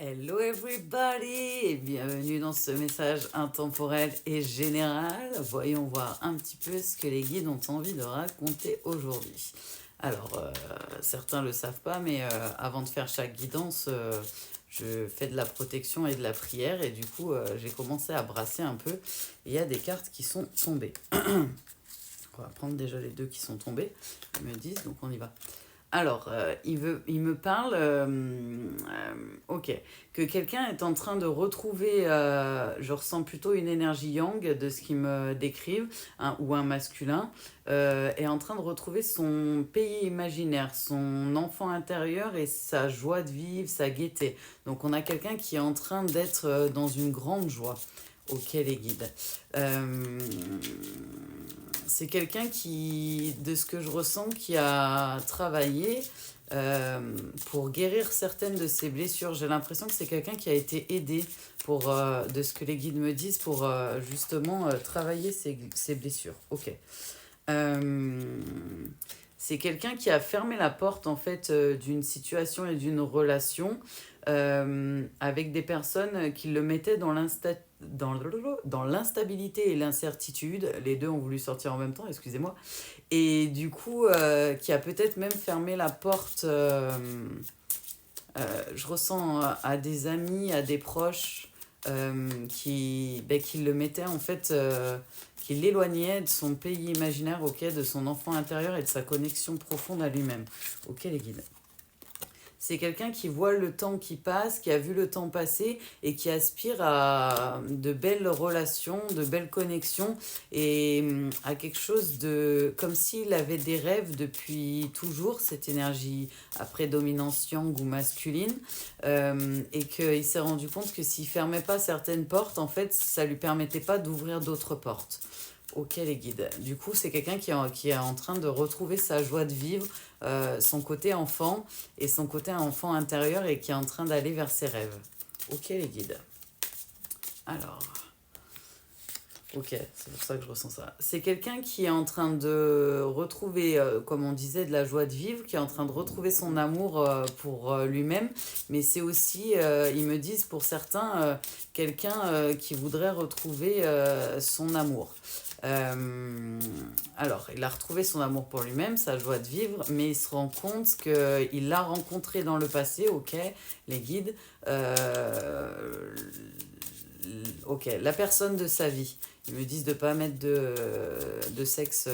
Hello everybody et bienvenue dans ce message intemporel et général. Voyons voir un petit peu ce que les guides ont envie de raconter aujourd'hui. Alors, certains ne le savent pas, mais avant de faire chaque guidance, je fais de la protection et de la prière et du coup, j'ai commencé à brasser un peu. Il y a des cartes qui sont tombées. On va prendre déjà les deux qui sont tombées. Ils me disent, donc on y va. Alors, il me parle, ok, que quelqu'un est en train de retrouver, je ressens plutôt une énergie yang de ce qu'ils me décrivent, ou un masculin, est en train de retrouver son pays imaginaire, son enfant intérieur et sa joie de vivre, sa gaieté. Donc on a quelqu'un qui est en train d'être dans une grande joie. Ok les guides. C'est quelqu'un qui, de ce que je ressens, qui a travaillé pour guérir certaines de ses blessures. J'ai l'impression que c'est quelqu'un qui a été aidé pour, de ce que les guides me disent, pour justement travailler ses blessures. Ok. Euh, c'est quelqu'un qui a fermé la porte en fait d'une situation et d'une relation avec des personnes qui le mettaient dans l'instabilité et l'incertitude. Les deux ont voulu sortir en même temps, excusez-moi. Et du coup, qui a peut-être même fermé la porte, je ressens à des amis, à des proches qui le mettaient en fait, qui l'éloignaient de son pays imaginaire, ok, de son enfant intérieur et de sa connexion profonde à lui-même. Ok les guides. C'est quelqu'un qui voit le temps qui passe, qui a vu le temps passer et qui aspire à de belles relations, de belles connexions et à quelque chose de... comme s'il avait des rêves depuis toujours, cette énergie à prédominance yang ou masculine, et qu'il s'est rendu compte que s'il fermait pas certaines portes, en fait, ça lui permettait pas d'ouvrir d'autres portes. Ok les guides. Du coup, c'est quelqu'un qui est en train de retrouver sa joie de vivre, son côté enfant et son côté enfant intérieur et qui est en train d'aller vers ses rêves. Ok les guides. Alors, ok, c'est pour ça que je ressens ça. C'est quelqu'un qui est en train de retrouver, comme on disait, de la joie de vivre, qui est en train de retrouver son amour pour lui-même, mais c'est aussi, ils me disent pour certains, quelqu'un qui voudrait retrouver son amour. Alors, il a retrouvé son amour pour lui-même, sa joie de vivre, mais il se rend compte qu'il l'a rencontré dans le passé, ok, les guides, ok, la personne de sa vie. Ils me disent de ne pas mettre de sexe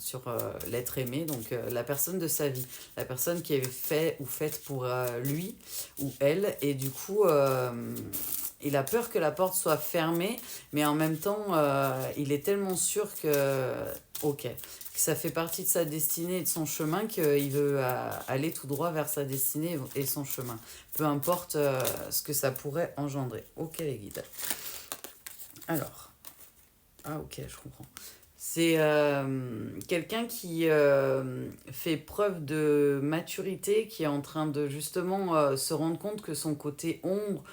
sur l'être aimé, donc la personne de sa vie, la personne qui est faite ou faite pour lui ou elle, et du coup, il a peur que la porte soit fermée, mais en même temps, il est tellement sûr que, ok, que ça fait partie de sa destinée et de son chemin qu'il veut aller tout droit vers sa destinée et son chemin. Peu importe ce que ça pourrait engendrer. Ok les guides. Alors, ok, je comprends. C'est quelqu'un qui fait preuve de maturité, qui est en train de justement se rendre compte que son côté ombre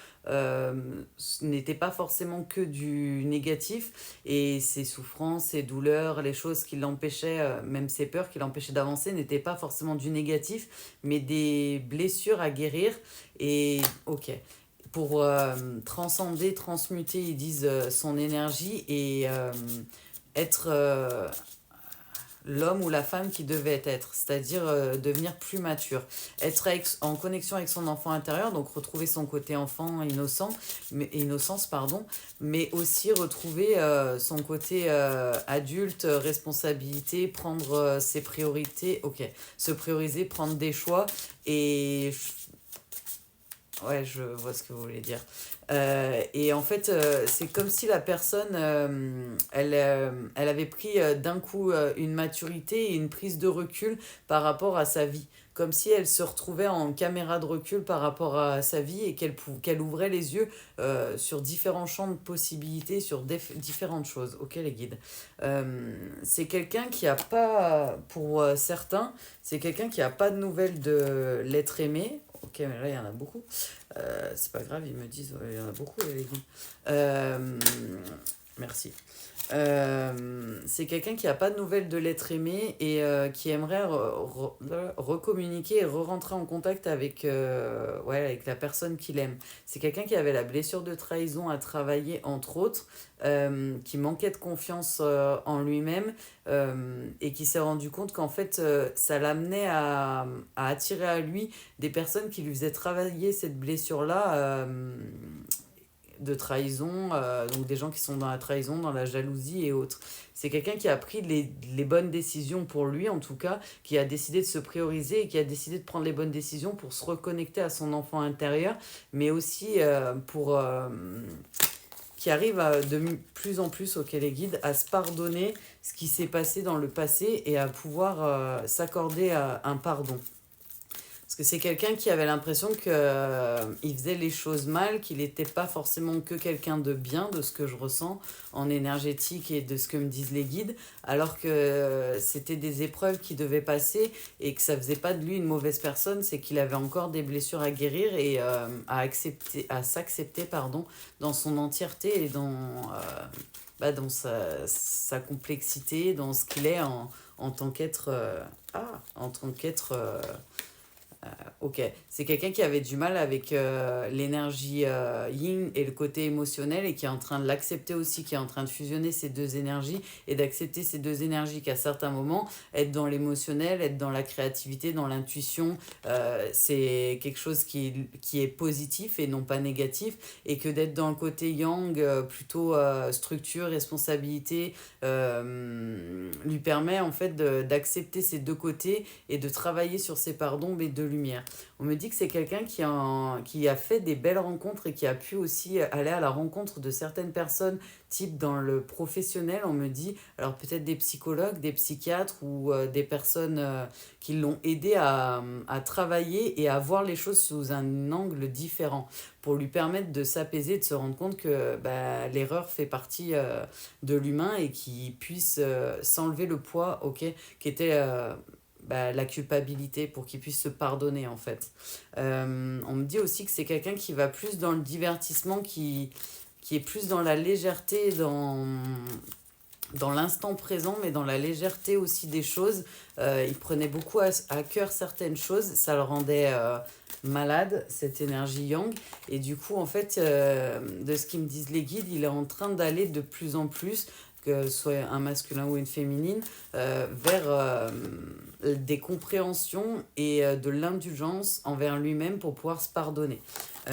n'était pas forcément que du négatif et ses souffrances, ses douleurs, les choses qui l'empêchaient, même ses peurs qui l'empêchaient d'avancer, n'étaient pas forcément du négatif, mais des blessures à guérir. Et ok, pour transcender, transmuter, ils disent son énergie et être l'homme ou la femme qui devait être, c'est-à-dire devenir plus mature, être en connexion avec son enfant intérieur, donc retrouver son côté enfant innocent, innocence, pardon, mais aussi retrouver son côté adulte, responsabilité, prendre ses priorités, ok, se prioriser, prendre des choix et ouais, je vois ce que vous voulez dire. Et en fait, c'est comme si la personne, elle avait pris d'un coup une maturité et une prise de recul par rapport à sa vie. Comme si elle se retrouvait en caméra de recul par rapport à sa vie et qu'elle ouvrait les yeux sur différents champs de possibilités, sur différentes choses. Ok, les guides. C'est quelqu'un qui a pas, pour certains, c'est quelqu'un qui a pas de nouvelles de l'être aimé. Ok, mais là, il y en a beaucoup. C'est pas grave, ils me disent, ouais, il y en a beaucoup, les guides. Merci. C'est quelqu'un qui n'a pas de nouvelles de l'être aimé et qui aimerait recommuniquer et re-rentrer en contact avec, ouais, avec la personne qu'il aime. C'est quelqu'un qui avait la blessure de trahison à travailler, entre autres, qui manquait de confiance en lui-même et qui s'est rendu compte qu'en fait, ça l'amenait à attirer à lui des personnes qui lui faisaient travailler cette blessure-là. De trahison, donc des gens qui sont dans la trahison, dans la jalousie et autres. C'est quelqu'un qui a pris les bonnes décisions pour lui, en tout cas, qui a décidé de se prioriser et qui a décidé de prendre les bonnes décisions pour se reconnecter à son enfant intérieur, mais aussi qui arrive de plus en plus, auquel les guides, à se pardonner ce qui s'est passé dans le passé et à pouvoir s'accorder un pardon. Parce que c'est quelqu'un qui avait l'impression qu'il faisait les choses mal, qu'il n'était pas forcément que quelqu'un de bien, de ce que je ressens en énergétique et de ce que me disent les guides, alors que c'était des épreuves qu'il devait passer et que ça faisait pas de lui une mauvaise personne, c'est qu'il avait encore des blessures à guérir et à s'accepter pardon, dans son entièreté et dans sa complexité, dans ce qu'il est en tant qu'être... en tant qu'être... ok, c'est quelqu'un qui avait du mal avec l'énergie yin et le côté émotionnel et qui est en train de l'accepter aussi, qui est en train de fusionner ces deux énergies et d'accepter ces deux énergies qu'à certains moments, être dans l'émotionnel, être dans la créativité, dans l'intuition, c'est quelque chose qui est positif et non pas négatif et que d'être dans le côté yang, plutôt structure, responsabilité, lui permet en fait d'accepter ces deux côtés et de travailler sur ses pardons mais de lumière. On me dit que c'est quelqu'un qui a fait des belles rencontres et qui a pu aussi aller à la rencontre de certaines personnes, type dans le professionnel, on me dit, alors peut-être des psychologues, des psychiatres ou des personnes qui l'ont aidé à travailler et à voir les choses sous un angle différent pour lui permettre de s'apaiser, de se rendre compte que bah, l'erreur fait partie de l'humain et qu'il puisse s'enlever le poids qui était la culpabilité pour qu'il puisse se pardonner en fait. On me dit aussi que c'est quelqu'un qui va plus dans le divertissement, qui est plus dans la légèreté, dans l'instant présent, mais dans la légèreté aussi des choses. Il prenait beaucoup à cœur certaines choses, ça le rendait malade, cette énergie yang. Et du coup, en fait, de ce qu'ils me disent les guides, il est en train d'aller de plus en plus, que ce soit un masculin ou une féminine, vers des compréhensions et de l'indulgence envers lui-même pour pouvoir se pardonner. Il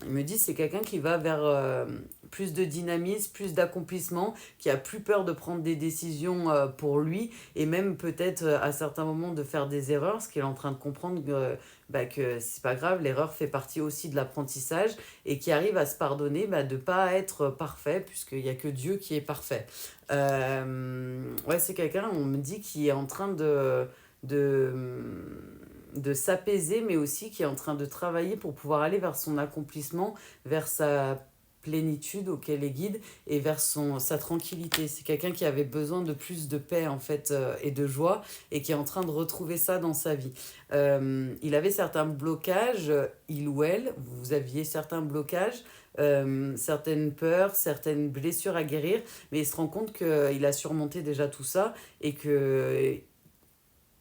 me dit c'est quelqu'un qui va vers plus de dynamisme, plus d'accomplissement, qui a plus peur de prendre des décisions pour lui et même peut-être à certains moments de faire des erreurs, parce qu'il est en train de comprendre que c'est pas grave, l'erreur fait partie aussi de l'apprentissage et qui arrive à se pardonner de ne pas être parfait, puisqu'il n'y a que Dieu qui est parfait. Ouais, c'est quelqu'un, on me dit, qui est en train de, de s'apaiser, mais aussi qui est en train de travailler pour pouvoir aller vers son accomplissement, vers sa plénitude auquel les guide et vers sa tranquillité. C'est quelqu'un qui avait besoin de plus de paix en fait et de joie et qui est en train de retrouver ça dans sa vie. Il avait certains blocages, il ou elle, vous aviez certains blocages, certaines peurs, certaines blessures à guérir, mais il se rend compte qu'il a surmonté déjà tout ça et que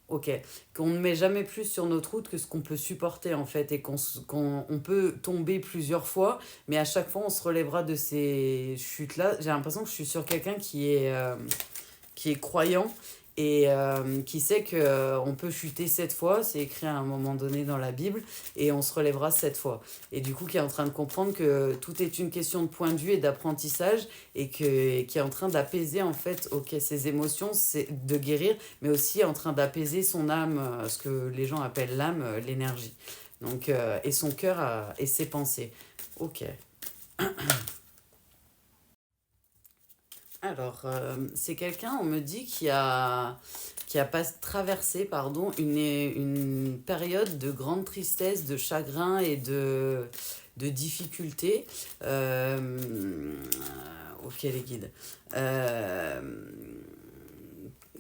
ok, qu'on ne met jamais plus sur notre route que ce qu'on peut supporter en fait et qu'on peut tomber plusieurs fois, mais à chaque fois on se relèvera de ces chutes-là. J'ai l'impression que je suis sur quelqu'un qui est croyant et qui sait qu'on peut chuter 7 fois, c'est écrit à un moment donné dans la Bible, et on se relèvera 7 fois. Et du coup, qui est en train de comprendre que tout est une question de point de vue et d'apprentissage, et qui est en train d'apaiser en fait ses émotions, c'est de guérir, mais aussi en train d'apaiser son âme, ce que les gens appellent l'âme, l'énergie. Donc, et son cœur et ses pensées. Ok. Alors, c'est quelqu'un, on me dit, qui a pas traversé pardon, une période de grande tristesse, de chagrin et de difficulté. Ok, les guides.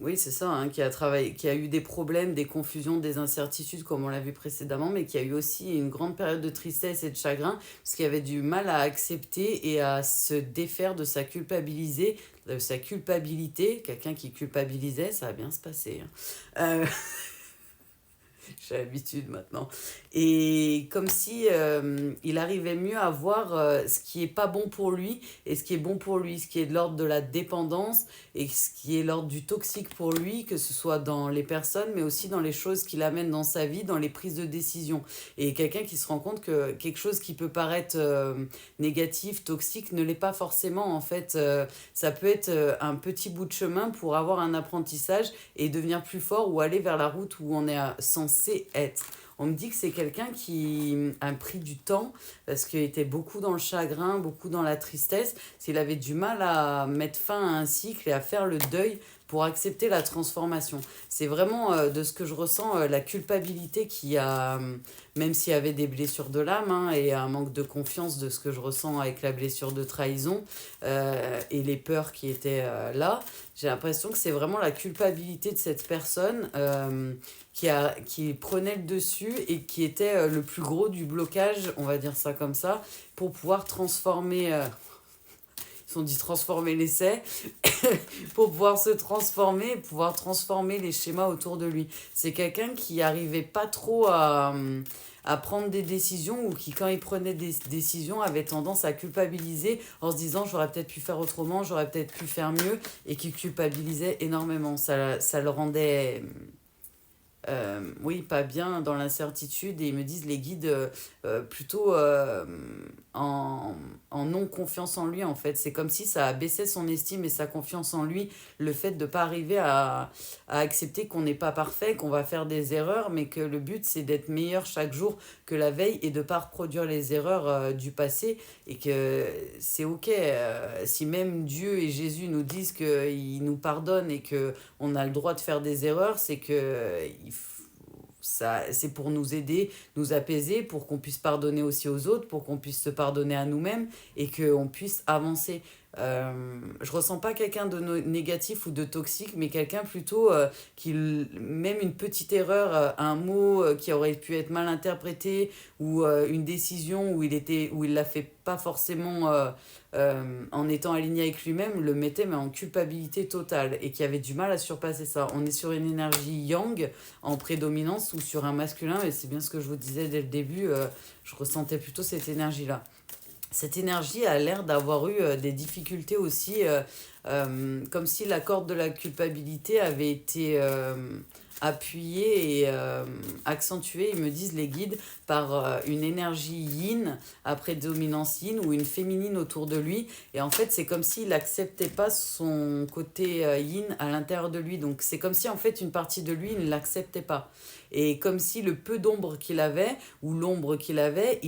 Oui, c'est ça, hein, qui a travaillé, qui a eu des problèmes, des confusions, des incertitudes, comme on l'a vu précédemment, mais qui a eu aussi une grande période de tristesse et de chagrin, parce qu'il avait du mal à accepter et à se défaire de sa culpabilité. Quelqu'un qui culpabilisait, ça va bien se passer, hein. J'ai l'habitude maintenant. Et comme si il arrivait mieux à voir ce qui est pas bon pour lui et ce qui est bon pour lui, ce qui est de l'ordre de la dépendance et ce qui est l'ordre du toxique pour lui, que ce soit dans les personnes, mais aussi dans les choses qu'il amène dans sa vie, dans les prises de décision. Et quelqu'un qui se rend compte que quelque chose qui peut paraître négatif, toxique, ne l'est pas forcément. En fait, ça peut être un petit bout de chemin pour avoir un apprentissage et devenir plus fort ou aller vers la route où on est censé être. On me dit que c'est quelqu'un qui a pris du temps parce qu'il était beaucoup dans le chagrin, beaucoup dans la tristesse. S'il avait du mal à mettre fin à un cycle et à faire le deuil pour accepter la transformation. C'est vraiment de ce que je ressens, la culpabilité qui a, même s'il y avait des blessures de l'âme hein, et un manque de confiance de ce que je ressens avec la blessure de trahison et les peurs qui étaient là, j'ai l'impression que c'est vraiment la culpabilité de cette personne qui prenait le dessus et qui était le plus gros du blocage, on va dire ça comme ça, pour pouvoir transformer, ils sont dit transformer l'essai, pour pouvoir se transformer, pouvoir transformer les schémas autour de lui. C'est quelqu'un qui arrivait pas trop à prendre des décisions ou qui, quand il prenait des décisions, avait tendance à culpabiliser en se disant j'aurais peut-être pu faire autrement, j'aurais peut-être pu faire mieux et qui culpabilisait énormément. Ça le rendait oui, pas bien dans l'incertitude et ils me disent les guides plutôt en, en non-confiance en lui en fait. C'est comme si ça abaissait son estime et sa confiance en lui, le fait de ne pas arriver à accepter qu'on n'est pas parfait, qu'on va faire des erreurs, mais que le but c'est d'être meilleur chaque jour que la veille et de ne pas reproduire les erreurs du passé et que c'est ok si même Dieu et Jésus nous disent qu'ils nous pardonnent et que on a le droit de faire des erreurs, c'est que ça, c'est pour nous aider, nous apaiser, pour qu'on puisse pardonner aussi aux autres, pour qu'on puisse se pardonner à nous-mêmes et qu'on puisse avancer. Je ressens pas quelqu'un de négatif ou de toxique, mais quelqu'un plutôt qui, même une petite erreur, un mot qui aurait pu être mal interprété ou une décision où il l'a fait pas forcément en étant aligné avec lui-même, le mettait mais en culpabilité totale et qui avait du mal à surpasser ça. On est sur une énergie yang en prédominance ou sur un masculin, et c'est bien ce que je vous disais dès le début, je ressentais plutôt cette énergie-là. Cette énergie a l'air d'avoir eu des difficultés aussi, comme si la corde de la culpabilité avait été appuyée et accentuée, ils me disent les guides, par une énergie yin, à prédominance yin, ou une féminine autour de lui. Et en fait, c'est comme s'il n'acceptait pas son côté yin à l'intérieur de lui. Donc c'est comme si en fait une partie de lui, il ne l'acceptait pas. Et comme si le peu d'ombre qu'il avait, ou l'ombre qu'il avait,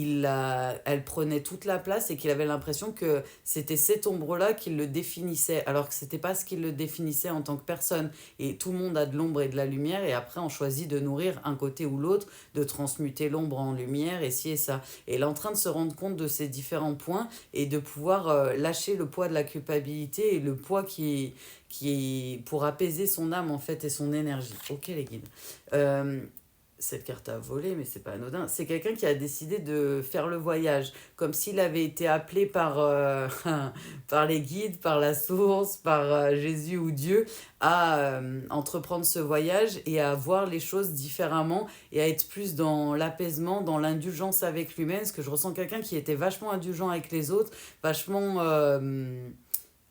elle prenait toute la place et qu'il avait l'impression que c'était cette ombre-là qui le définissait, alors que c'était pas ce qui le définissait en tant que personne. Et tout le monde a de l'ombre et de la lumière, et après on choisit de nourrir un côté ou l'autre, de transmuter l'ombre en lumière, et ci et ça. Et elle est en train de se rendre compte de ces différents points et de pouvoir lâcher le poids de la culpabilité et le poids qui est pour apaiser son âme en fait et son énergie. Ok les guides. Cette carte a volé, mais c'est pas anodin. C'est quelqu'un qui a décidé de faire le voyage, comme s'il avait été appelé par, par les guides, par la source, par Jésus ou Dieu, à entreprendre ce voyage et à voir les choses différemment et à être plus dans l'apaisement, dans l'indulgence avec lui-même. Parce que je ressens quelqu'un qui était vachement indulgent avec les autres, vachement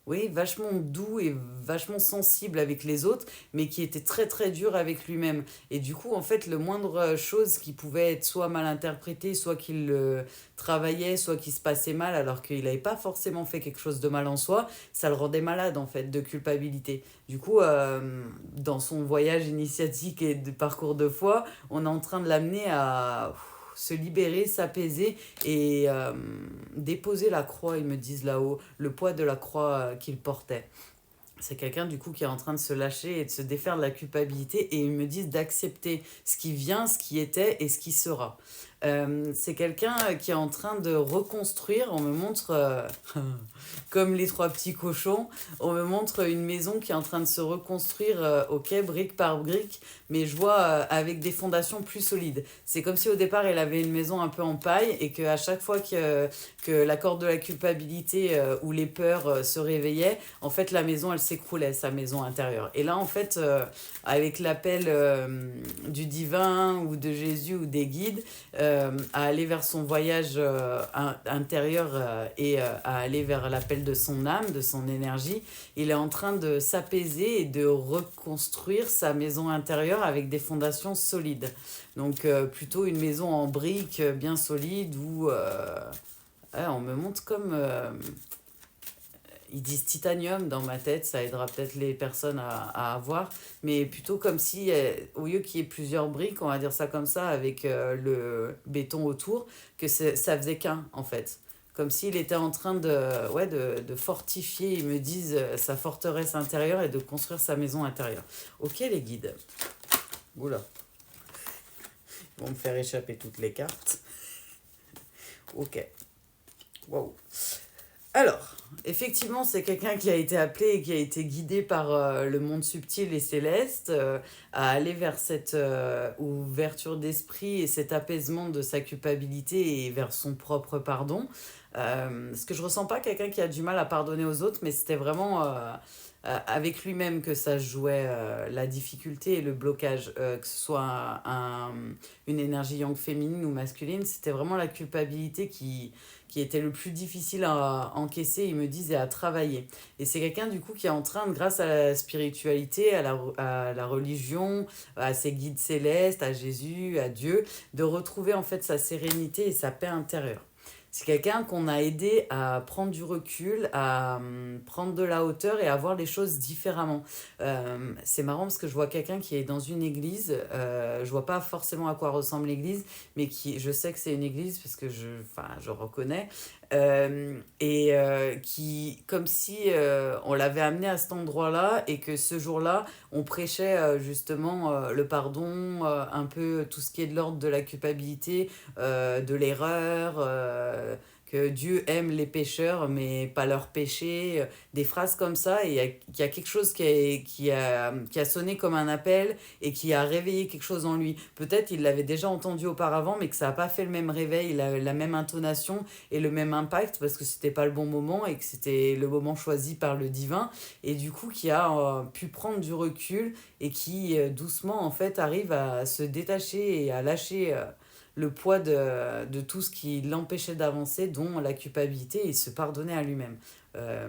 oui, vachement doux et vachement sensible avec les autres, mais qui était très très dur avec lui-même. Et du coup, en fait, le moindre chose qui pouvait être soit mal interprétée, soit qu'il travaillait, soit qu'il se passait mal, alors qu'il n'avait pas forcément fait quelque chose de mal en soi, ça le rendait malade en fait, de culpabilité. Du coup, dans son voyage initiatique et de parcours de foi, on est en train de l'amener à se libérer, s'apaiser et déposer la croix, ils me disent là-haut, le poids de la croix qu'il portait. C'est quelqu'un du coup qui est en train de se lâcher et de se défaire de la culpabilité et ils me disent d'accepter ce qui vient, ce qui était et ce qui sera. C'est quelqu'un qui est en train de reconstruire. On me montre, comme les trois petits cochons, on me montre une maison qui est en train de se reconstruire, ok, brique par brique, mais je vois avec des fondations plus solides. C'est comme si au départ, elle avait une maison un peu en paille et qu'à chaque fois que la corde de la culpabilité ou les peurs se réveillaient, en fait, la maison, elle s'écroulait, sa maison intérieure. Et là, en fait, avec l'appel du divin ou de Jésus ou des guides, à aller vers son voyage intérieur et à aller vers l'appel de son âme, de son énergie, il est en train de s'apaiser et de reconstruire sa maison intérieure avec des fondations solides. Donc plutôt une maison en briques bien solide où on me montre comme... ils disent titanium dans ma tête, ça aidera peut-être les personnes à avoir, mais plutôt comme si, au lieu qu'il y ait plusieurs briques, on va dire ça comme ça, avec le béton autour, que ça faisait qu'un, en fait. Comme s'il était en train de fortifier, ils me disent, sa forteresse intérieure et de construire sa maison intérieure. Ok, les guides. Oula. Ils vont me faire échapper toutes les cartes. Ok. Wow. Alors, effectivement, c'est quelqu'un qui a été appelé et qui a été guidé par le monde subtil et céleste à aller vers cette ouverture d'esprit et cet apaisement de sa culpabilité et vers son propre pardon. Ce que je ressens pas quelqu'un qui a du mal à pardonner aux autres, mais c'était vraiment avec lui-même que ça jouait la difficulté et le blocage, que ce soit une énergie yang féminine ou masculine, c'était vraiment la culpabilité qui était le plus difficile à encaisser, ils me disent, et à travailler. Et c'est quelqu'un du coup qui est en train, grâce à la spiritualité, à la religion, à ses guides célestes, à Jésus, à Dieu, de retrouver en fait sa sérénité et sa paix intérieure. C'est quelqu'un qu'on a aidé à prendre du recul, à prendre de la hauteur et à voir les choses différemment. C'est marrant parce que je vois quelqu'un qui est dans une église. Je vois pas forcément à quoi ressemble l'église, mais je sais que c'est une église parce que je reconnais. Qui, comme si on l'avait amené à cet endroit-là et que ce jour-là, on prêchait justement le pardon, un peu tout ce qui est de l'ordre de la culpabilité, de l'erreur, que Dieu aime les pécheurs mais pas leurs péchés, des phrases comme ça, et il y a quelque chose qui a sonné comme un appel et qui a réveillé quelque chose en lui. Peut-être il l'avait déjà entendu auparavant mais que ça n'a pas fait le même réveil, la même intonation et le même impact parce que c'était pas le bon moment et que c'était le moment choisi par le divin, et du coup qui a pu prendre du recul et qui doucement en fait arrive à se détacher et à lâcher le poids de tout ce qui l'empêchait d'avancer, dont la culpabilité, et se pardonner à lui-même. Euh,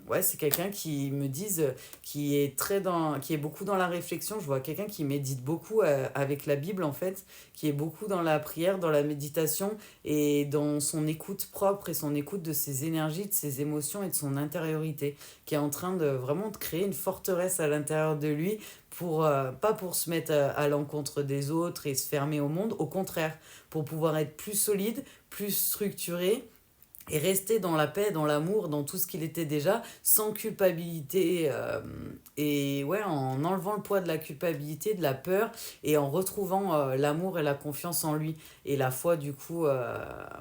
ouais, c'est quelqu'un qui me disent qui est beaucoup dans la réflexion. Je vois quelqu'un qui médite beaucoup avec la Bible en fait, qui est beaucoup dans la prière, dans la méditation et dans son écoute propre et son écoute de ses énergies, de ses émotions et de son intériorité, qui est en train de vraiment de créer une forteresse à l'intérieur de lui pour pas pour se mettre à l'encontre des autres et se fermer au monde, au contraire, pour pouvoir être plus solide, plus structuré et rester dans la paix, dans l'amour, dans tout ce qu'il était déjà, sans culpabilité, et ouais, en enlevant le poids de la culpabilité, de la peur, et en retrouvant l'amour et la confiance en lui, et la foi du coup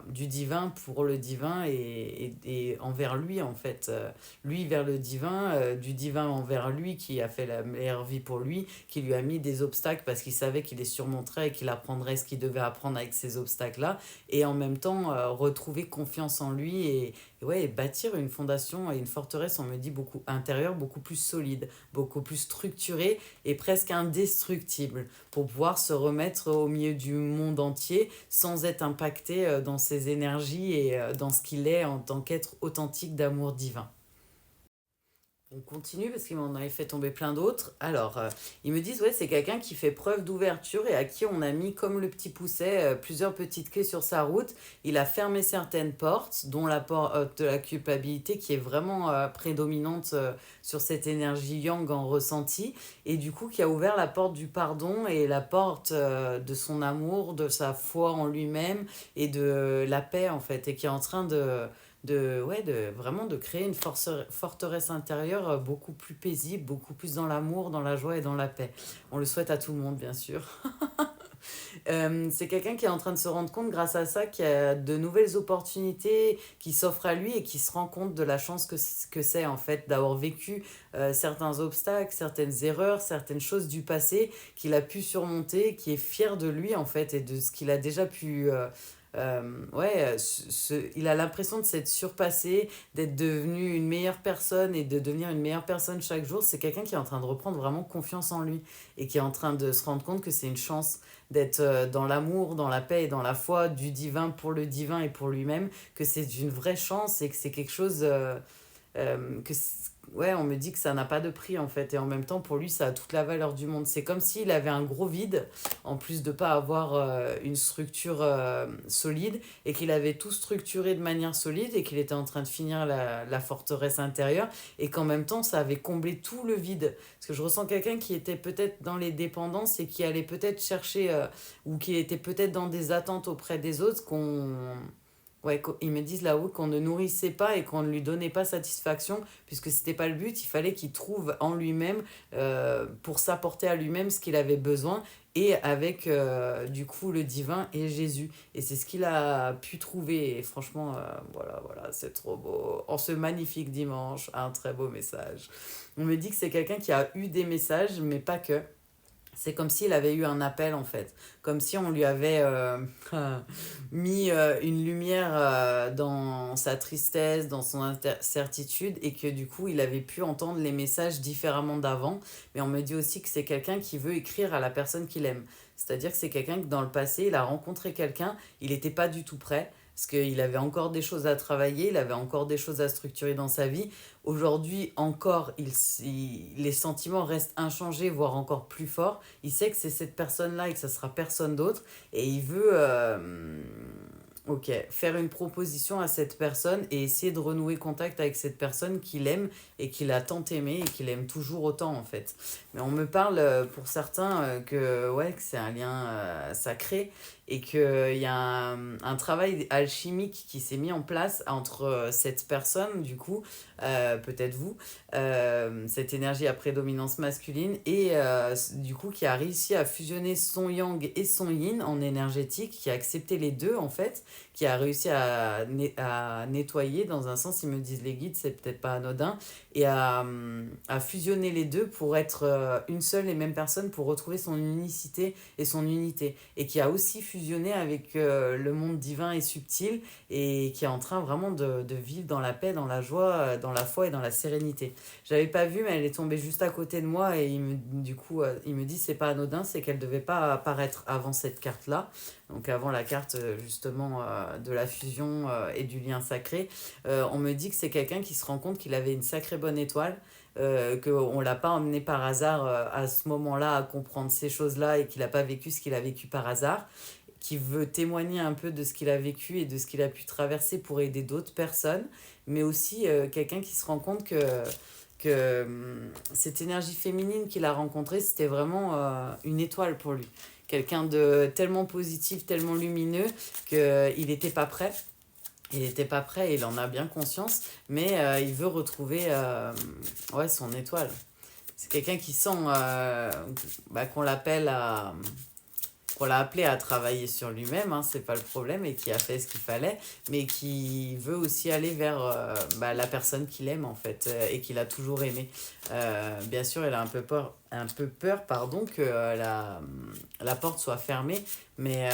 du divin pour le divin et envers lui en fait. Lui vers le divin, du divin envers lui qui a fait la meilleure vie pour lui, qui lui a mis des obstacles parce qu'il savait qu'il les surmonterait et qu'il apprendrait ce qu'il devait apprendre avec ces obstacles-là, et en même temps retrouver confiance en lui et ouais, bâtir une fondation et une forteresse, on me dit, beaucoup intérieure, beaucoup plus solide, beaucoup plus structurée et presque indestructible pour pouvoir se remettre au milieu du monde entier sans être impacté dans ses énergies et dans ce qu'il est en tant qu'être authentique d'amour divin. On continue parce qu'il m'en avait fait tomber plein d'autres. Alors, ils me disent, ouais, c'est quelqu'un qui fait preuve d'ouverture et à qui on a mis, comme le petit pousset, plusieurs petites clés sur sa route. Il a fermé certaines portes, dont la porte de la culpabilité qui est vraiment prédominante sur cette énergie yang en ressenti. Et du coup, qui a ouvert la porte du pardon et la porte de son amour, de sa foi en lui-même et de la paix, en fait. Et qui est en train vraiment de créer une forteresse intérieure beaucoup plus paisible, beaucoup plus dans l'amour, dans la joie et dans la paix. On le souhaite à tout le monde, bien sûr. C'est quelqu'un qui est en train de se rendre compte grâce à ça qu'il y a de nouvelles opportunités qui s'offrent à lui et qui se rend compte de la chance que c'est en fait d'avoir vécu certains obstacles, certaines erreurs, certaines choses du passé qu'il a pu surmonter, qui est fier de lui en fait et de ce qu'il a déjà pu... il a l'impression de s'être surpassé, d'être devenu une meilleure personne et de devenir une meilleure personne chaque jour. C'est quelqu'un qui est en train de reprendre vraiment confiance en lui et qui est en train de se rendre compte que c'est une chance d'être dans l'amour, dans la paix et dans la foi du divin pour le divin et pour lui-même, que c'est une vraie chance et que c'est quelque chose ouais, on me dit que ça n'a pas de prix en fait et en même temps pour lui ça a toute la valeur du monde. C'est comme s'il avait un gros vide en plus de pas avoir une structure solide et qu'il avait tout structuré de manière solide et qu'il était en train de finir la forteresse intérieure et qu'en même temps ça avait comblé tout le vide. Parce que je ressens quelqu'un qui était peut-être dans les dépendances et qui allait peut-être chercher ou qui était peut-être dans des attentes auprès des autres Ouais, ils me disent là-haut qu'on ne nourrissait pas et qu'on ne lui donnait pas satisfaction, puisque c'était pas le but, il fallait qu'il trouve en lui-même, pour s'apporter à lui-même ce qu'il avait besoin, et avec du coup le divin et Jésus. Et c'est ce qu'il a pu trouver. Et franchement, voilà, c'est trop beau. En ce magnifique dimanche, un très beau message. On me dit que c'est quelqu'un qui a eu des messages, mais pas que. C'est comme s'il avait eu un appel en fait, comme si on lui avait mis une lumière dans sa tristesse, dans son incertitude et que du coup il avait pu entendre les messages différemment d'avant. Mais on me dit aussi que c'est quelqu'un qui veut écrire à la personne qu'il aime. C'est-à-dire que c'est quelqu'un que dans le passé, il a rencontré quelqu'un, il n'était pas du tout prêt. Parce qu'il avait encore des choses à travailler, il avait encore des choses à structurer dans sa vie. Aujourd'hui, encore, les sentiments restent inchangés, voire encore plus forts. Il sait que c'est cette personne-là et que ça sera personne d'autre. Et il veut faire une proposition à cette personne et essayer de renouer contact avec cette personne qu'il aime et qu'il a tant aimé et qu'il aime toujours autant en fait. Mais on me parle pour certains que c'est un lien sacré et qu'il y a un travail alchimique qui s'est mis en place entre cette personne, du coup, peut-être vous, cette énergie à prédominance masculine, et du coup qui a réussi à fusionner son yang et son yin en énergétique, qui a accepté les deux en fait, qui a réussi à nettoyer, dans un sens, ils me disent les guides, c'est peut-être pas anodin, et à fusionner les deux pour être une seule et même personne, pour retrouver son unicité et son unité, et qui a aussi fusionné avec le monde divin et subtil, et qui est en train vraiment de vivre dans la paix, dans la joie, dans la foi et dans la sérénité. J'avais pas vu, mais elle est tombée juste à côté de moi, et du coup, il me dit c'est pas anodin, c'est qu'elle devait pas apparaître avant cette carte-là, donc avant la carte justement de la fusion et du lien sacré. On me dit que c'est quelqu'un qui se rend compte qu'il avait une sacrée bonne étoile, qu'on ne l'a pas emmené par hasard à ce moment-là à comprendre ces choses-là et qu'il n'a pas vécu ce qu'il a vécu par hasard, qui veut témoigner un peu de ce qu'il a vécu et de ce qu'il a pu traverser pour aider d'autres personnes, mais aussi quelqu'un qui se rend compte que cette énergie féminine qu'il a rencontrée, c'était vraiment une étoile pour lui. Quelqu'un de tellement positif, tellement lumineux qu'il n'était pas prêt. Il n'était pas prêt et il en a bien conscience, mais il veut retrouver son étoile. C'est quelqu'un qui sent qu'on l'appelle qu'on l'a appelé à travailler sur lui-même, hein, c'est pas le problème, et qui a fait ce qu'il fallait, mais qui veut aussi aller vers la personne qu'il aime en fait, et qu'il a toujours aimé. Bien sûr, elle a un peu peur pardon, que la porte soit fermée, mais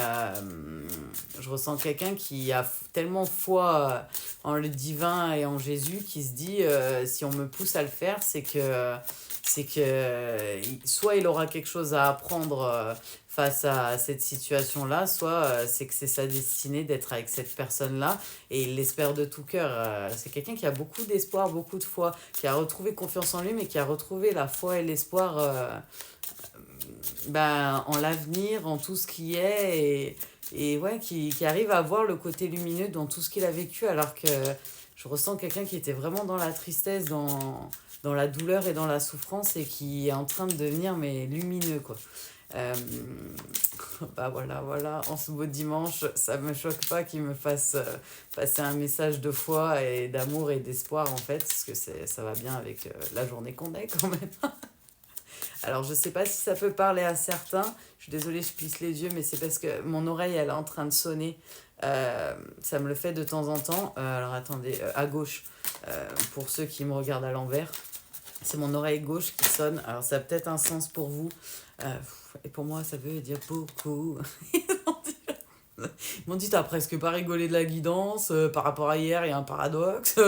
je ressens quelqu'un qui a tellement foi en le divin et en Jésus, qui se dit si on me pousse à le faire, c'est que soit il aura quelque chose à apprendre face à cette situation-là, soit c'est que c'est sa destinée d'être avec cette personne-là, et il l'espère de tout cœur. C'est quelqu'un qui a beaucoup d'espoir, beaucoup de foi, qui a retrouvé confiance en lui, mais qui a retrouvé la foi et l'espoir en l'avenir, en tout ce qui est, et qui arrive à voir le côté lumineux dans tout ce qu'il a vécu, alors que je ressens quelqu'un qui était vraiment dans la tristesse, dans la douleur et dans la souffrance, et qui est en train de devenir mais lumineux, quoi. Euh, Bah voilà, en ce beau dimanche, ça me choque pas qu'il me fasse passer un message de foi et d'amour et d'espoir en fait, parce que ça va bien avec la journée qu'on est quand même. Alors je sais pas si ça peut parler à certains, je suis désolée, je plisse les yeux, mais c'est parce que mon oreille elle est en train de sonner. Ça me le fait de temps en temps. Alors attendez, à gauche, pour ceux qui me regardent à l'envers. C'est mon oreille gauche qui sonne. Alors, ça a peut-être un sens pour vous. Et pour moi, ça veut dire beaucoup. Ils m'ont dit, t'as presque pas rigolé de la guidance. Par rapport à hier, il y a un paradoxe.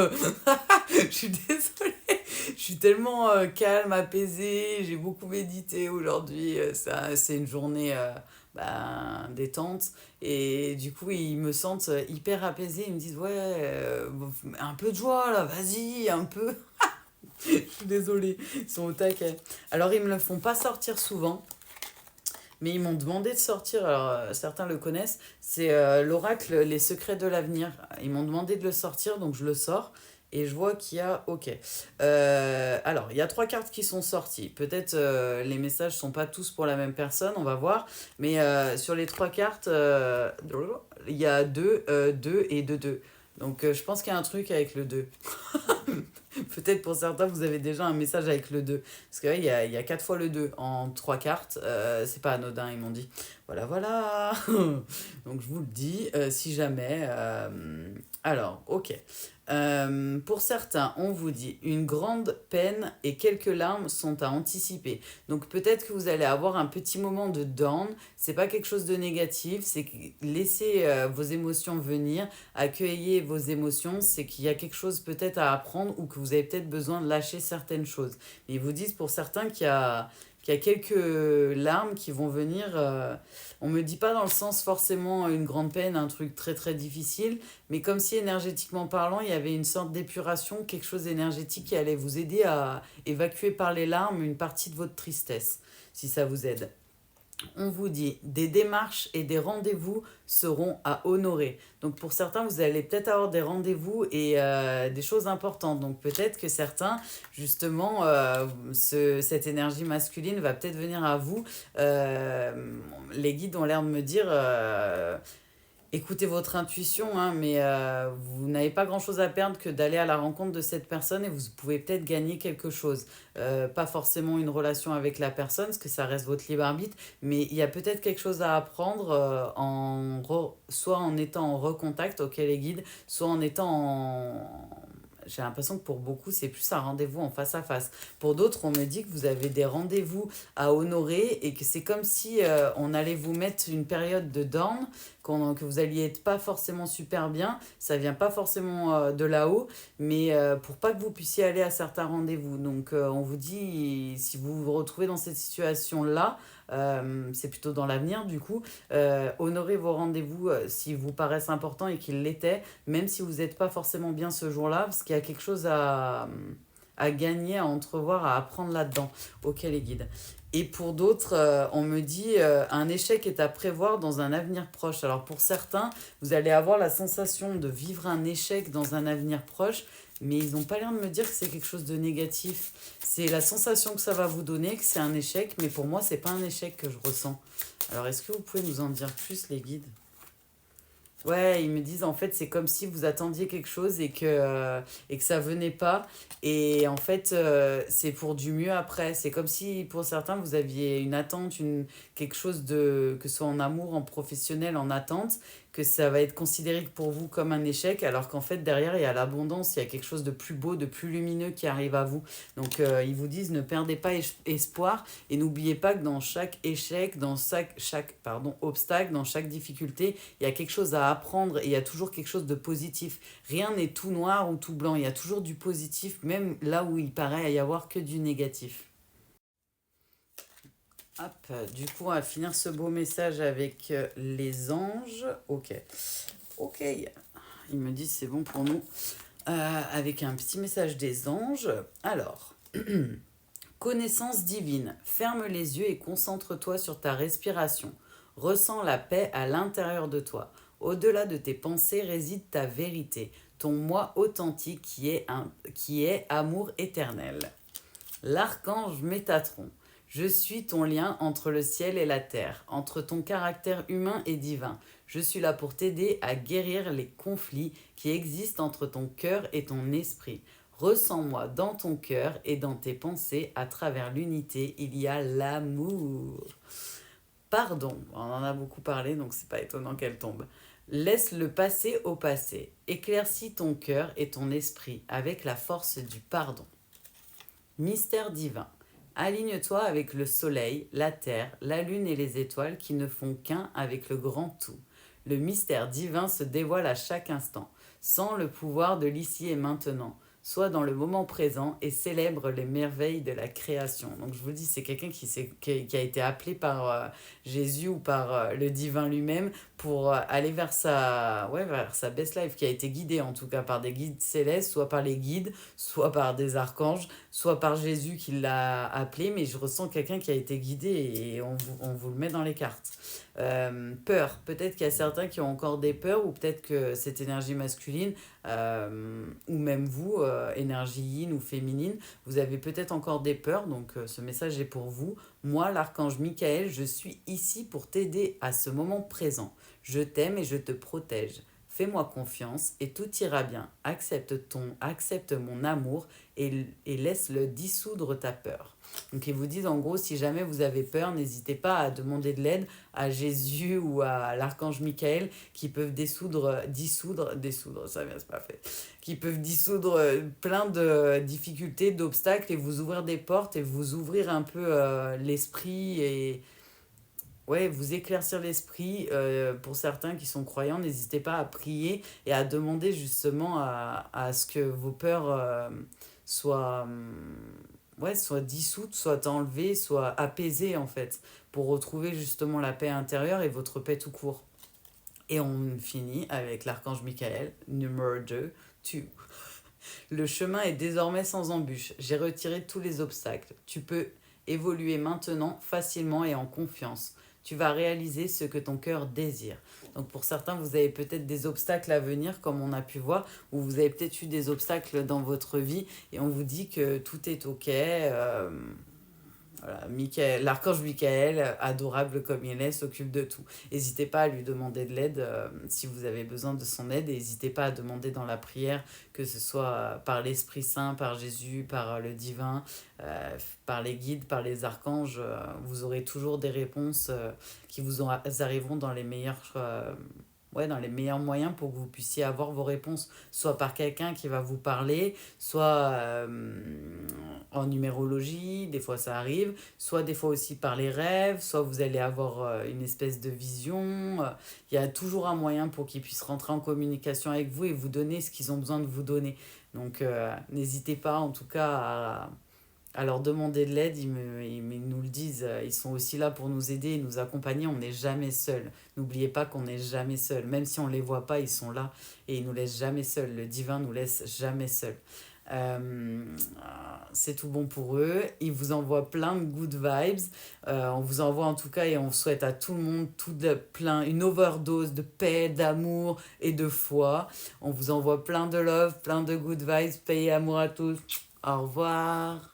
Je suis désolée. Je suis tellement calme, apaisée. J'ai beaucoup médité aujourd'hui. C'est une journée détente. Et du coup, ils me sentent hyper apaisée. Ils me disent, ouais, un peu de joie là, vas-y, un peu. Je suis désolée, ils sont au taquet. Alors, ils me le font pas sortir souvent, mais ils m'ont demandé de sortir. Alors, certains le connaissent. C'est l'oracle Les Secrets de l'Avenir. Ils m'ont demandé de le sortir, donc je le sors. Et je vois qu'il y a... Ok. Alors, il y a 3 cartes qui sont sorties. Peut-être les messages sont pas tous pour la même personne, on va voir. Mais sur les 3 cartes, il y a 2, 2 et 2, 2. Donc, je pense qu'il y a un truc avec le 2. Peut-être pour certains, vous avez déjà un message avec le 2. Parce que il y a 4 fois le 2 en 3 cartes. C'est pas anodin, ils m'ont dit. Voilà. Donc je vous le dis, si jamais. Alors, ok. Pour certains, on vous dit une grande peine et quelques larmes sont à anticiper. Donc peut-être que vous allez avoir un petit moment de down. C'est pas quelque chose de négatif. C'est que laissez vos émotions venir, accueillez vos émotions. C'est qu'il y a quelque chose peut-être à apprendre ou que vous avez peut-être besoin de lâcher certaines choses. Mais ils vous disent pour certains qu'il y a quelques larmes qui vont venir. On me dit pas dans le sens forcément une grande peine, un truc très très difficile, mais comme si énergétiquement parlant, il y avait une sorte d'épuration, quelque chose d'énergétique qui allait vous aider à évacuer par les larmes une partie de votre tristesse, si ça vous aide. On vous dit des démarches et des rendez-vous seront à honorer. Donc pour certains, vous allez peut-être avoir des rendez-vous et des choses importantes. Donc peut-être que certains, justement, cette énergie masculine va peut-être venir à vous. Les guides ont l'air de me dire écoutez votre intuition, hein, mais vous n'avez pas grand-chose à perdre que d'aller à la rencontre de cette personne et vous pouvez peut-être gagner quelque chose. Pas forcément une relation avec la personne, parce que ça reste votre libre arbitre, mais il y a peut-être quelque chose à apprendre soit en étant en recontact, auquel les guides, soit en étant en... J'ai l'impression que pour beaucoup, c'est plus un rendez-vous en face à face. Pour d'autres, on me dit que vous avez des rendez-vous à honorer et que c'est comme si on allait vous mettre une période de down, que vous alliez être pas forcément super bien. Ça vient pas forcément de là-haut, mais pour pas que vous puissiez aller à certains rendez-vous. Donc, on vous dit, si vous vous retrouvez dans cette situation-là, c'est plutôt dans l'avenir du coup, honorez vos rendez-vous s'ils vous paraissent importants et qu'ils l'étaient, même si vous n'êtes pas forcément bien ce jour-là, parce qu'il y a quelque chose à gagner, à entrevoir, à apprendre là-dedans. Ok les guides. Et pour d'autres, on me dit un échec est à prévoir dans un avenir proche. Alors pour certains, vous allez avoir la sensation de vivre un échec dans un avenir proche, mais ils n'ont pas l'air de me dire que c'est quelque chose de négatif. C'est la sensation que ça va vous donner, que c'est un échec, mais pour moi, c'est pas un échec que je ressens. Alors est-ce que vous pouvez nous en dire plus, les guides? Ouais, ils me disent en fait c'est comme si vous attendiez quelque chose et que ça venait pas. Et en fait c'est pour du mieux après. C'est comme si pour certains vous aviez une attente, quelque chose de, que ce soit en amour, en professionnel, en attente, que ça va être considéré pour vous comme un échec alors qu'en fait derrière il y a l'abondance, il y a quelque chose de plus beau, de plus lumineux qui arrive à vous. Donc ils vous disent ne perdez pas espoir et n'oubliez pas que dans chaque échec, dans chaque obstacle, dans chaque difficulté, il y a quelque chose à apprendre et il y a toujours quelque chose de positif. Rien n'est tout noir ou tout blanc, il y a toujours du positif, même là où il paraît y avoir que du négatif. Hop, du coup, on va finir ce beau message avec les anges. Ok. Ok. Ils me disent c'est bon pour nous. Avec un petit message des anges. Alors, connaissance divine. Ferme les yeux et concentre-toi sur ta respiration. Ressens la paix à l'intérieur de toi. Au-delà de tes pensées réside ta vérité, ton moi authentique qui est amour éternel. L'archange Métatron. Je suis ton lien entre le ciel et la terre, entre ton caractère humain et divin. Je suis là pour t'aider à guérir les conflits qui existent entre ton cœur et ton esprit. Ressens-moi dans ton cœur et dans tes pensées. À travers l'unité, il y a l'amour. Pardon, on en a beaucoup parlé, donc c'est pas étonnant qu'elle tombe. Laisse le passé au passé. Éclaircis ton cœur et ton esprit avec la force du pardon. Mystère divin. Aligne-toi avec le soleil, la terre, la lune et les étoiles qui ne font qu'un avec le grand tout. Le mystère divin se dévoile à chaque instant, sans le pouvoir de l'ici et maintenant. Sois dans le moment présent et célèbre les merveilles de la création. Donc je vous dis, c'est quelqu'un qui a été appelé par Jésus ou par le divin lui-même pour aller vers sa best life, qui a été guidé en tout cas par des guides célestes, soit par les guides, soit par des archanges, soit par Jésus qui l'a appelé, mais je ressens quelqu'un qui a été guidé et on vous le met dans les cartes. Peur, peut-être qu'il y a certains qui ont encore des peurs, ou peut-être que cette énergie masculine, ou même vous, énergie yin ou féminine, vous avez peut-être encore des peurs, donc ce message est pour vous. Moi, l'archange Michael, je suis ici pour t'aider à ce moment présent. Je t'aime et je te protège. Fais-moi confiance et tout ira bien. Accepte mon amour et laisse-le dissoudre ta peur. Donc ils vous disent en gros, si jamais vous avez peur, n'hésitez pas à demander de l'aide à Jésus ou à l'archange Michael qui peuvent dissoudre, ça vient, c'est pas fait, qui peuvent dissoudre plein de difficultés, d'obstacles et vous ouvrir des portes et vous ouvrir un peu l'esprit et ouais, vous éclaircir l'esprit. Pour certains qui sont croyants, n'hésitez pas à prier et à demander justement à ce que vos peurs soient, soient dissoutes, soient enlevées, soient apaisées en fait, pour retrouver justement la paix intérieure et votre paix tout court. Et on finit avec l'archange Michael, numéro 2, 2. Le chemin est désormais sans embûche. J'ai retiré tous les obstacles. Tu peux évoluer maintenant facilement et en confiance. Tu vas réaliser ce que ton cœur désire. Donc pour certains, vous avez peut-être des obstacles à venir, comme on a pu voir, ou vous avez peut-être eu des obstacles dans votre vie, et on vous dit que tout est ok. Voilà, l'archange Michael, adorable comme il est, s'occupe de tout. N'hésitez pas à lui demander de l'aide si vous avez besoin de son aide. Et n'hésitez pas à demander dans la prière, que ce soit par l'Esprit Saint, par Jésus, par le divin, par les guides, par les archanges. Vous aurez toujours des réponses qui vous arriveront dans les meilleurs... dans les meilleurs moyens pour que vous puissiez avoir vos réponses, soit par quelqu'un qui va vous parler, soit en numérologie, des fois ça arrive, soit des fois aussi par les rêves, soit vous allez avoir une espèce de vision. Il y a toujours un moyen pour qu'ils puissent rentrer en communication avec vous et vous donner ce qu'ils ont besoin de vous donner. Donc n'hésitez pas en tout cas à leur demander de l'aide, ils nous le disent, ils sont aussi là pour nous aider, nous accompagner, on n'est jamais seul. N'oubliez pas qu'on n'est jamais seul, même si on ne les voit pas, ils sont là et ils nous laissent jamais seuls, le divin nous laisse jamais seuls. C'est tout bon pour eux, ils vous envoient plein de good vibes, on vous envoie en tout cas et on souhaite à tout le monde une overdose de paix, d'amour et de foi. On vous envoie plein de love, plein de good vibes, paix et amour à tous. Au revoir.